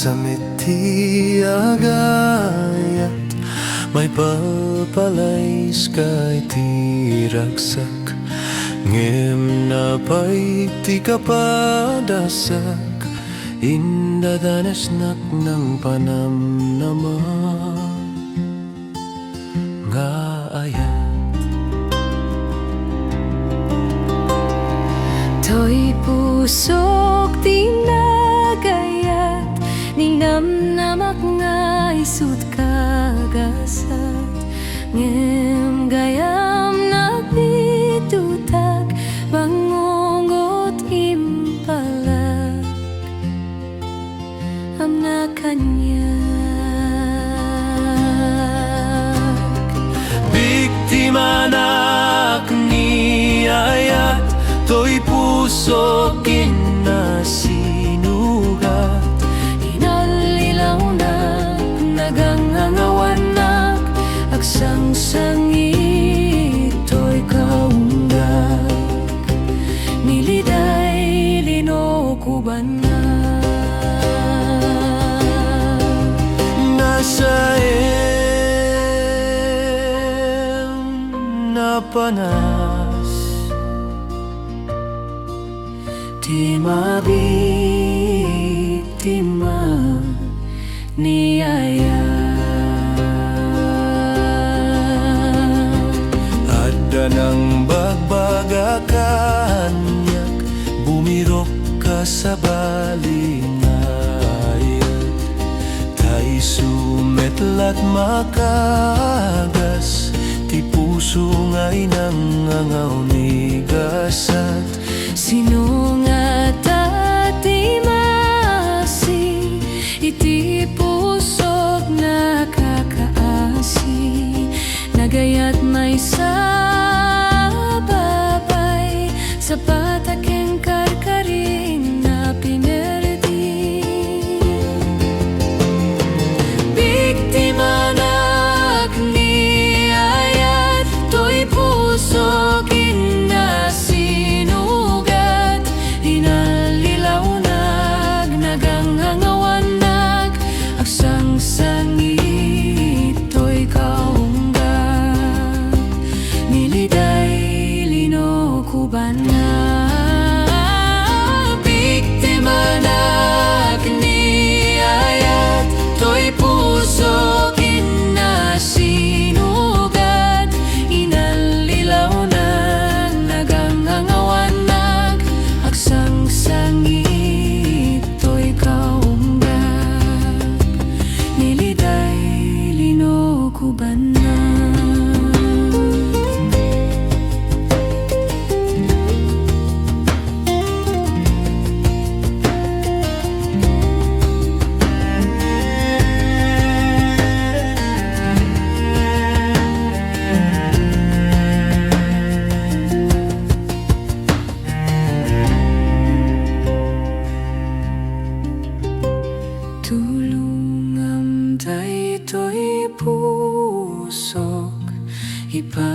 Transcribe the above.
samiti agayat may papalays kay tiragsak ngem na pa'y ti kapadasak indadanesnak ng panamnaman nga ayat. To'y pusok tinagayat ning namnamak nga isut kagasat ngem gayam nagpitutak bangungot impalag am na kanyak Biktima nak ni Ayat to'y puso kinasinugat inalilaw na nagangangawanak agsang-sangit to'y kaunggag niliday linokuban na nasa na panas di mabiktima ni Ayat. Adda ng bagbagakanyak bumirok ka sa balingayat tay sumetlat makagas ti puso nga'y nangangaw ni gasat sino nga tati masi iti pusok nakakaasi nagayat may sababay sa patakeng karkaring na pinerdi Biktima nak ni Ayat to'y pusok inasinugat inalilaw nag nagangangawanag agsang-sangit to'y kaunggag niliday linokuban na Biktima nak ni Ayat to'y pusok inasinugat inalilaw nag nagangangawanag agsang-sangit to'y kaunggag niliday linokuban na tulungam daytoy pusok ipa